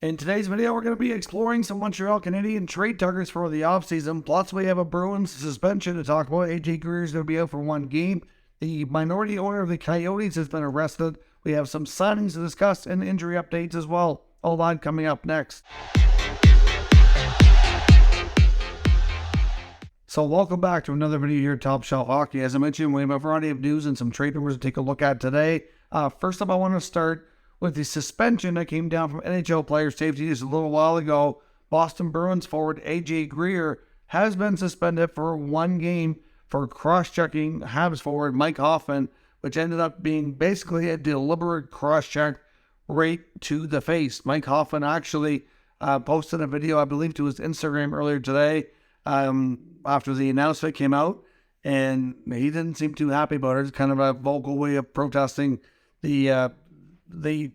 In today's video, we're going to be exploring some Montreal Canadiens trade targets for the offseason. Plus, we have a Bruins suspension to talk about. AJ Greer is going to be out for one game. The minority owner of the Coyotes has been arrested. We have some signings to discuss and injury updates as well. All that coming up next. So welcome back to another video here at Top Shelf Hockey. As I mentioned, we have a variety of news and some trade rumors to take a look at today. First up, I want to start with the suspension that came down from NHL player safety just a little while ago. Boston Bruins forward AJ Greer has been suspended for one game for cross-checking Habs forward Mike Hoffman, which ended up being basically a deliberate cross-check right to the face. Mike Hoffman actually posted a video, I believe, to his Instagram earlier today after the announcement came out, and he didn't seem too happy about it. It's kind of a vocal way of protesting the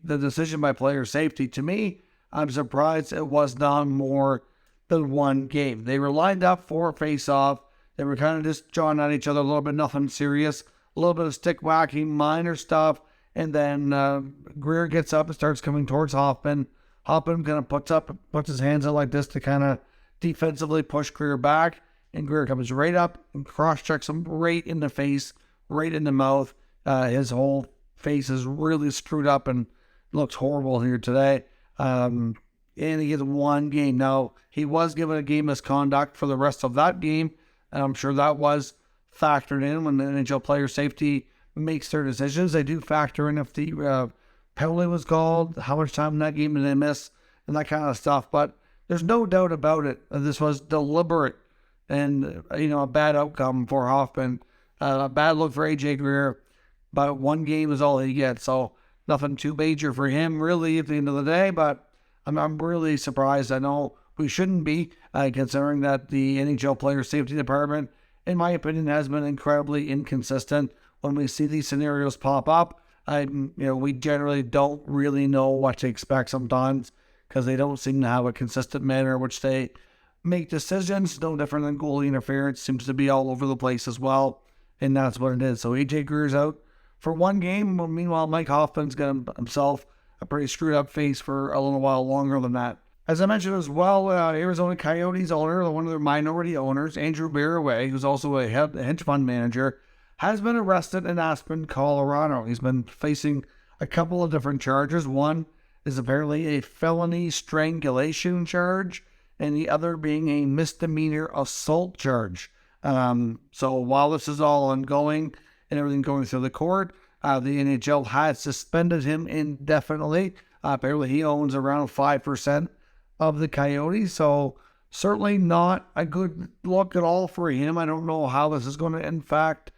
decision by player safety. To me, I'm surprised it was not more than one game. They were lined up for a face-off. They were kind of just jawing at each other a little bit, nothing serious, a little bit of stick whacking, minor stuff, and then Greer gets up and starts coming towards Hoffman. Hoffman kind of puts his hands out like this to kind of defensively push Greer back, and Greer comes right up and cross-checks him right in the face, right in the mouth. His whole face is really screwed up and looks horrible here today. And he gets one game. Now, he was given a game misconduct for the rest of that game, and I'm sure that was factored in when the NHL player safety makes their decisions. They do factor in if the penalty was called, how much time in that game did they miss, and that kind of stuff. But there's no doubt about it. This was deliberate and, a bad outcome for Hoffman. A bad look for AJ Greer. But one game is all he gets, so nothing too major for him, really, at the end of the day. But I'm really surprised. I know we shouldn't be, considering that the NHL player safety department, in my opinion, has been incredibly inconsistent. When we see these scenarios pop up, we generally don't really know what to expect sometimes, because they don't seem to have a consistent manner in which they make decisions. No different than goalie interference. Seems to be all over the place as well, and that's what it is. So AJ Greer's out for one game. Meanwhile, Mike Hoffman's got himself a pretty screwed up face for a little while longer than that. As I mentioned as well, Arizona Coyotes owner, one of their minority owners, Andrew Barraway, who's also a hedge fund manager, has been arrested in Aspen, Colorado. He's been facing a couple of different charges. One is apparently a felony strangulation charge, and the other being a misdemeanor assault charge. So while this is all ongoing and everything going through the court, the NHL has suspended him indefinitely. Apparently he owns around 5% of the Coyotes, so certainly not a good look at all for him. I don't know how this is going to impact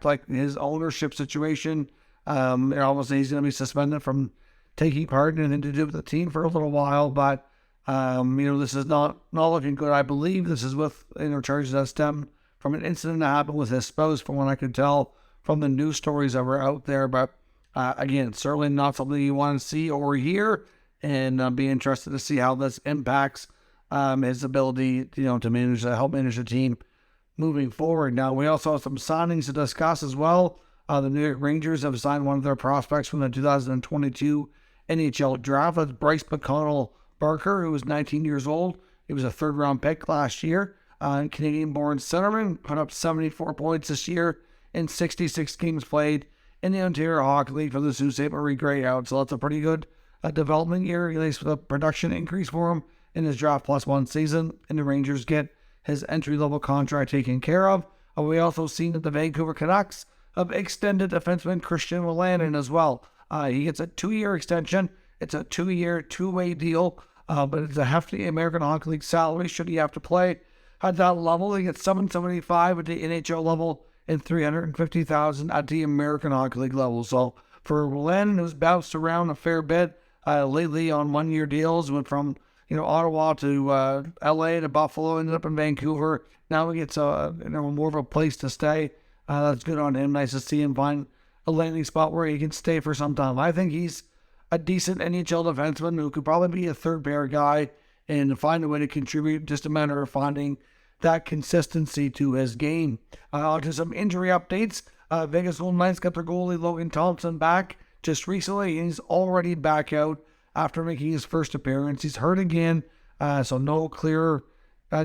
like his ownership situation. Obviously he's going to be suspended from taking part in anything to do with the team for a little while, but this is not looking good. I believe this is with charges that stem from an incident that happened with his spouse, from what I could tell from the news stories that were out there. But again, certainly not something you want to see or hear, and be interested to see how this impacts his ability, to help manage the team moving forward. Now, we also have some signings to discuss as well. The New York Rangers have signed one of their prospects from the 2022 NHL draft. That's Bryce McConnell-Barker, who was 19 years old. He was a third-round pick last year. Canadian-born centerman, put up 74 points this year in 66 games played in the Ontario Hockey League for the Sault Ste. Marie Greyhounds. So that's a pretty good development year, at least with a production increase for him in his draft plus one season. And the Rangers get his entry-level contract taken care of. We also seen that the Vancouver Canucks have extended defenseman Christian Wolanin as well. He gets a 2-year extension. It's a 2-year, two-way deal, but it's a hefty American Hockey League salary should he have to play at that level. He gets $775 at the NHL level and $350,000 at the American Hockey League level. So for Wolanin, who's bounced around a fair bit lately on one-year deals, went from Ottawa to LA to Buffalo, ended up in Vancouver. Now he gets more of a place to stay. That's good on him. Nice to see him find a landing spot where he can stay for some time. I think he's a decent NHL defenseman who could probably be a third-pair guy and find a way to contribute. Just a matter of finding that consistency to his game. On to some injury updates. Vegas Golden Knights got their goalie Logan Thompson back just recently. He's already back out after making his first appearance. He's hurt again, so no clear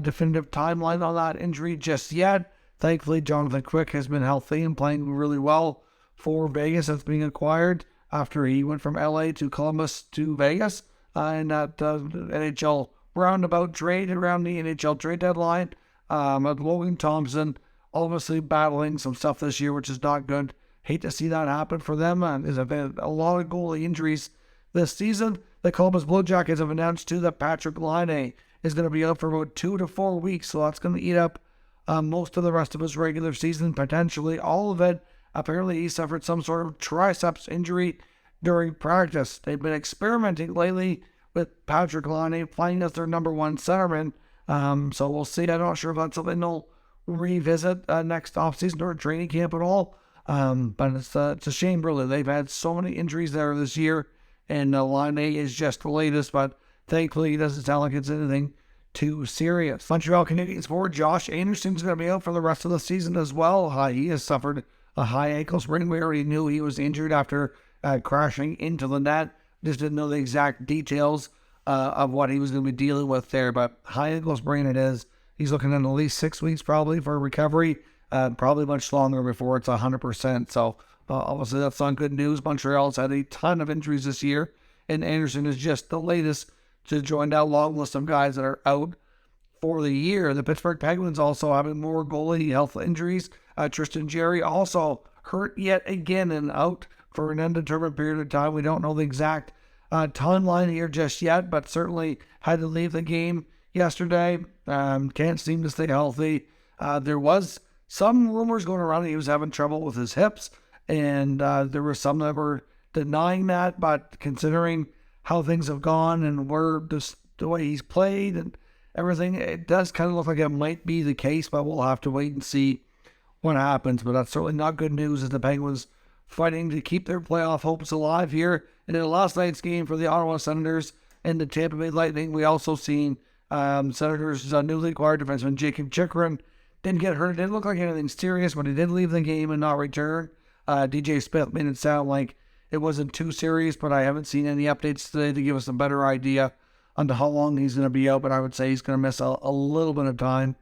definitive timeline on that injury just yet. Thankfully, Jonathan Quick has been healthy and playing really well for Vegas. That's being acquired after he went from LA to Columbus to Vegas in that NHL roundabout trade around the NHL trade deadline. Logan Thompson obviously battling some stuff this year, which is not good. Hate to see that happen for them. There's been a lot of goalie injuries this season. The Columbus Blue Jackets have announced too that Patrik Laine is going to be out for about 2 to 4 weeks, so that's going to eat up most of the rest of his regular season, potentially all of it. Apparently, he suffered some sort of triceps injury during practice. They've been experimenting lately with Patrik Laine playing as their number one centerman. So we'll see. I'm not sure if that's something they'll revisit next offseason or training camp at all. But it's a shame, really. They've had so many injuries there this year, and Laine is just the latest, but thankfully it doesn't sound like it's anything too serious. Montreal Canadiens forward Josh Anderson's going to be out for the rest of the season as well. He has suffered a high ankle sprain. We already knew he was injured after crashing into the net. Just didn't know the exact details of what he was going to be dealing with there, but high ankle sprain it is. He's looking at least 6 weeks probably for recovery, probably much longer before it's 100%. So obviously that's not good news. Montreal's had a ton of injuries this year, and Anderson is just the latest to join that long list of guys that are out for the year. The Pittsburgh Penguins also having more goalie health injuries. Tristan Jarry also hurt yet again and out for an undetermined period of time. We don't know the exact timeline here just yet, but certainly had to leave the game yesterday. Can't seem to stay healthy. There was some rumors going around that he was having trouble with his hips, and there were some that were denying that, but considering how things have gone and where the way he's played and everything, it does kind of look like it might be the case, but we'll have to wait and see what happens. But that's certainly not good news as the Penguins fighting to keep their playoff hopes alive here. And in last night's game for the Ottawa Senators and the Tampa Bay Lightning, we also seen Senators' newly acquired defenseman Jacob Chychrun didn't get hurt. It didn't look like anything serious, but he did leave the game and not return. DJ Smith made it sound like it wasn't too serious, but I haven't seen any updates today to give us a better idea on how long he's going to be out. But I would say he's going to miss a little bit of time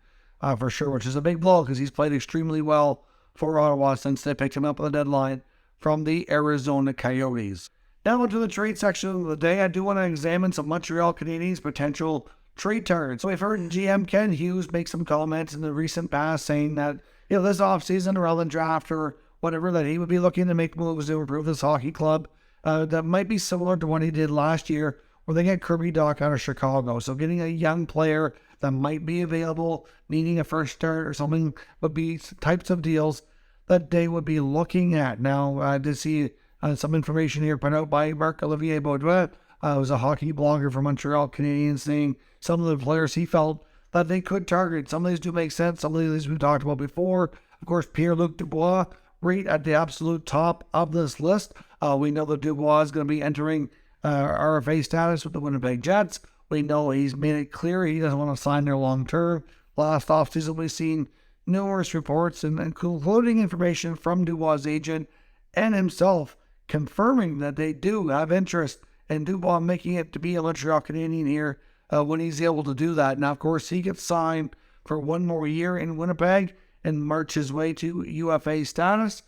for sure, which is a big blow because he's played extremely well for Ottawa since they picked him up on the deadline from the Arizona Coyotes. Now into the trade section of the day, I do want to examine some Montreal Canadiens potential trade targets. So we've heard GM Ken Hughes make some comments in the recent past saying that, this offseason around the draft or whatever, that he would be looking to make moves to improve this hockey club that might be similar to what he did last year where they get Kirby Dach out of Chicago. So getting a young player that might be available, needing a first start or something, would be types of deals that they would be looking at. Now, I did see some information here put out by Marc-Olivier Baudouin, who's a hockey blogger for Montreal Canadiens, saying some of the players he felt that they could target. Some of these do make sense. Some of these we've talked about before. Of course, Pierre-Luc Dubois, right at the absolute top of this list. We know that Dubois is going to be entering RFA status with the Winnipeg Jets. We know he's made it clear he doesn't want to sign there long term. Last offseason, we've seen numerous reports and including information from Dubois' agent and himself confirming that they do have interest in Dubois making it to be a Montreal Canadien here when he's able to do that. Now, of course, he gets signed for one more year in Winnipeg and march his way to UFA status,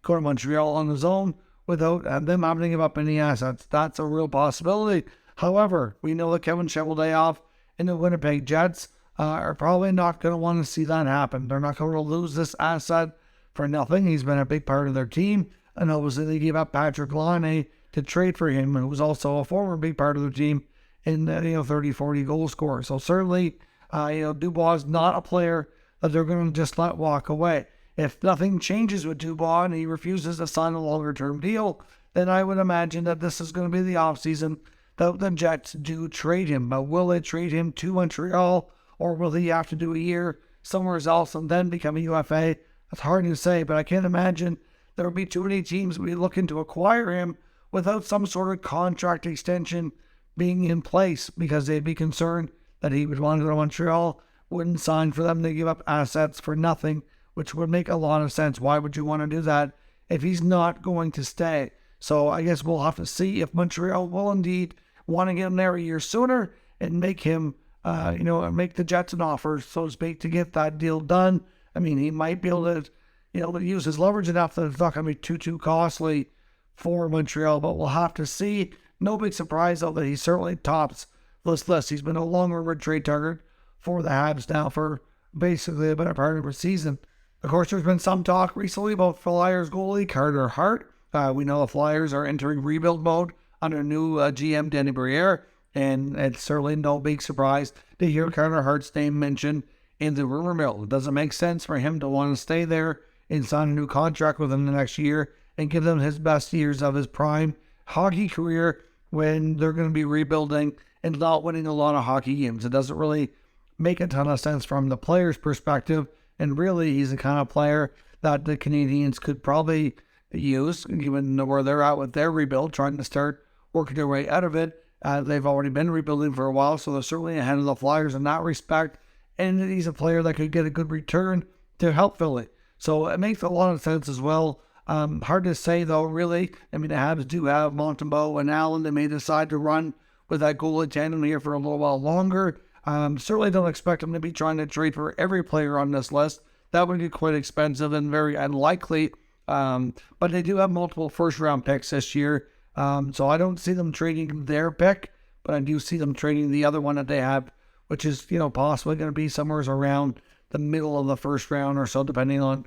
go to Montreal on his own without them having to give up any assets. That's a real possibility. However, we know that Kevin Cheveldayoff and the Winnipeg Jets are probably not going to want to see that happen. They're not going to lose this asset for nothing. He's been a big part of their team, and obviously they gave up Patrik Laine to trade for him, and who was also a former big part of their team in 30-40 goal scorer. So certainly, Dubois is not a player that they're going to just let walk away. If nothing changes with Dubois and he refuses to sign a longer-term deal, then I would imagine that this is going to be the offseason that the Jets do trade him. But will they trade him to Montreal, or will he have to do a year somewhere else and then become a UFA? That's hard to say, but I can't imagine there would be too many teams would be looking to acquire him without some sort of contract extension being in place, because they'd be concerned that he would want to go to Montreal, wouldn't sign for them to give up assets for nothing, which would make a lot of sense. Why would you want to do that if he's not going to stay? So I guess we'll have to see if Montreal will indeed want to get him there a year sooner and make him, make the Jets an offer, so to speak, to get that deal done. I mean, he might be able to, use his leverage enough that it's not going to be too costly for Montreal, but we'll have to see. No big surprise, though, that he certainly tops this list. He's been a long-rumored trade target for the Habs now for basically a better part of a season. Of course, there's been some talk recently about Flyers goalie Carter Hart. We know the Flyers are entering rebuild mode under new GM Danny Briere, and it's certainly no big surprise to hear Carter Hart's name mentioned in the rumor mill. It doesn't make sense for him to want to stay there and sign a new contract within the next year and give them his best years of his prime hockey career when they're going to be rebuilding and not winning a lot of hockey games. It doesn't really make a ton of sense from the player's perspective, and really he's the kind of player that the Canadiens could probably use, given where they're at with their rebuild, trying to start working their way out of it. They've already been rebuilding for a while, so they're certainly ahead of the Flyers in that respect, and he's a player that could get a good return to help Philly. So it makes a lot of sense as well. Hard to say, though, really. I mean, the Habs do have Montembeault and Allen. They may decide to run with that goalie tandem here for a little while longer. Certainly don't expect them to be trying to trade for every player on this list. That would be quite expensive and very unlikely. But they do have multiple first-round picks this year. So I don't see them trading their pick, but I do see them trading the other one that they have, which is, possibly going to be somewhere around the middle of the first round or so, depending on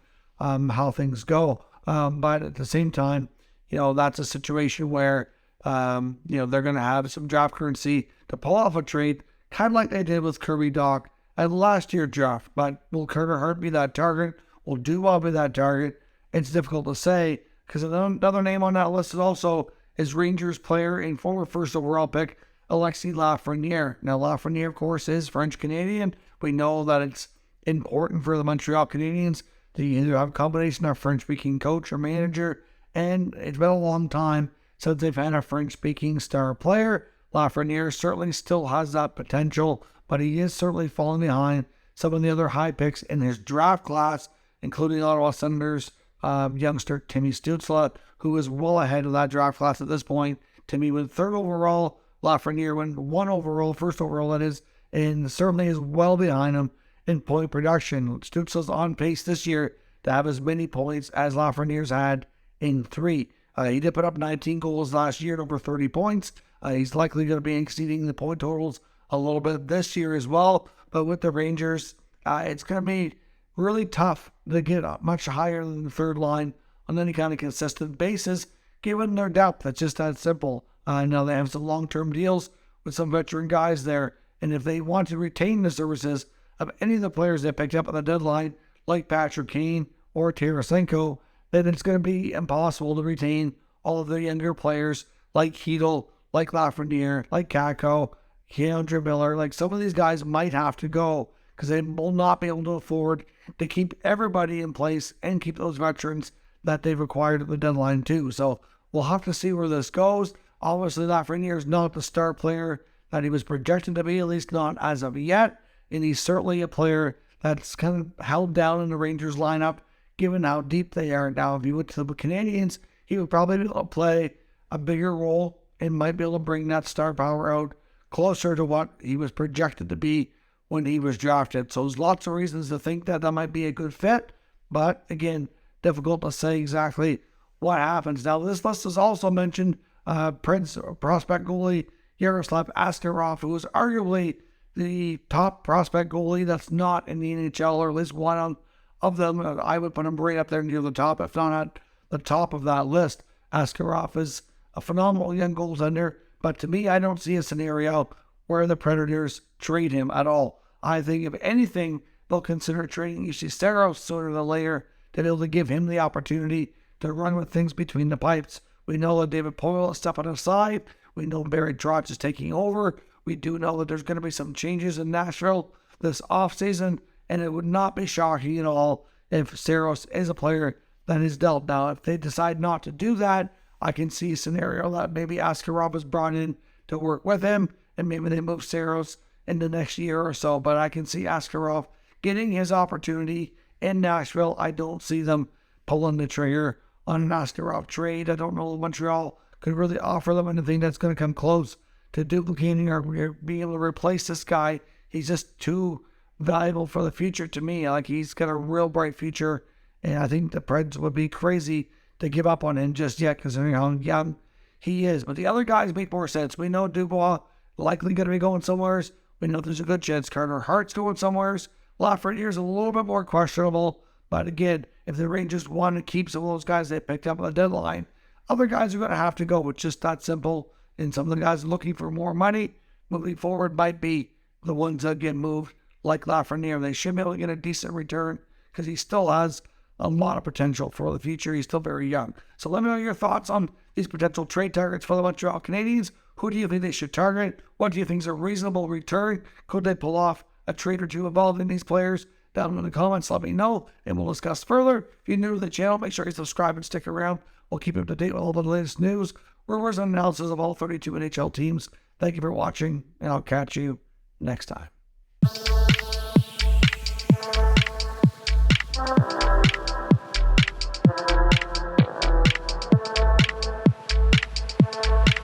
how things go. But at the same time, that's a situation where, they're going to have some draft currency to pull off a trade, kind of like they did with Kirby Dach at last year's draft. But will Carter Hart be that target? Will Dufour be that target? It's difficult to say, because another name on that list is also is Rangers player and former first overall pick, Alexis Lafreniere. Now, Lafreniere, of course, is French-Canadian. We know that it's important for the Montreal Canadiens to either have a combination of French-speaking coach or manager, and it's been a long time since they've had a French-speaking star player. Lafreniere certainly still has that potential, but he is certainly falling behind some of the other high picks in his draft class, including Ottawa Senators youngster Timmy Stützle, who is well ahead of that draft class at this point. Timmy went 3rd overall, Lafreniere went 1 overall, 1st overall that is, and certainly is well behind him in point production. Stützle's on pace this year to have as many points as Lafreniere's had in 3. He did put up 19 goals last year at over 30 points. He's likely going to be exceeding the point totals a little bit this year as well. But with the Rangers, it's going to be really tough to get up much higher than the third line on any kind of consistent basis, given their depth. It's just that simple. Now they have some long-term deals with some veteran guys there, and if they want to retain the services of any of the players they picked up on the deadline, like Patrick Kane or Tarasenko, then it's going to be impossible to retain all of the younger players like Hedl, like Lafreniere, like Kakko, Keandre Miller. Like, some of these guys might have to go because they will not be able to afford to keep everybody in place and keep those veterans that they've acquired at the deadline too. So we'll have to see where this goes. Obviously, Lafreniere is not the star player that he was projected to be, at least not as of yet. And he's certainly a player that's kind of held down in the Rangers lineup, given how deep they are. Now, if he went to the Canadiens, he would probably be able to play a bigger role and might be able to bring that star power out closer to what he was projected to be when he was drafted. So there's lots of reasons to think that might be a good fit. But again, difficult to say exactly what happens. Now, this list has also mentioned Prince prospect goalie Yaroslav Askarov, who is arguably the top prospect goalie that's not in the NHL, or at least one of them. I would put him right up there near the top, if not at the top of that list. Askarov is a phenomenal young goaltender, but to me, I don't see a scenario where the Predators trade him at all. I think, if anything, they'll consider trading SJSTerritory sooner than later to be able to give him the opportunity to run with things between the pipes. We know that David Poile is stepping aside. We know Barry Trotz is taking over. We do know that there's going to be some changes in Nashville this offseason, and it would not be shocking at all if Saros is a player that is dealt. Now, if they decide not to do that, I can see a scenario that maybe Askarov is brought in to work with him, and maybe they move Saros in the next year or so. But I can see Askarov getting his opportunity in Nashville. I don't see them pulling the trigger on an Askarov trade. I don't know if Montreal could really offer them anything that's going to come close to duplicating or being able to replace this guy. He's just too valuable for the future to me. Like, he's got a real bright future, and I think the Preds would be crazy to give up on him just yet, considering how young he is. But the other guys make more sense. We know Dufour likely going to be going somewhere. We know there's a good chance Carter Hart's going somewhere. Lafreniere's a little bit more questionable. But again, if the Rangers want to keep some of those guys they picked up on the deadline, other guys are going to have to go. It's just that simple. And some of the guys looking for more money moving forward might be the ones that get moved, like Lafreniere. They should be able to get a decent return because he still has a lot of potential for the future. He's still very young. So let me know your thoughts on these potential trade targets for the Montreal Canadiens. Who do you think they should target? What do you think is a reasonable return? Could they pull off a trade or two involving these players? Down in the comments, let me know, and we'll discuss further. If you're new to the channel, make sure you subscribe and stick around. We'll keep you up to date with all the latest news, rumors, and analysis of all 32 NHL teams. Thank you for watching, and I'll catch you next time.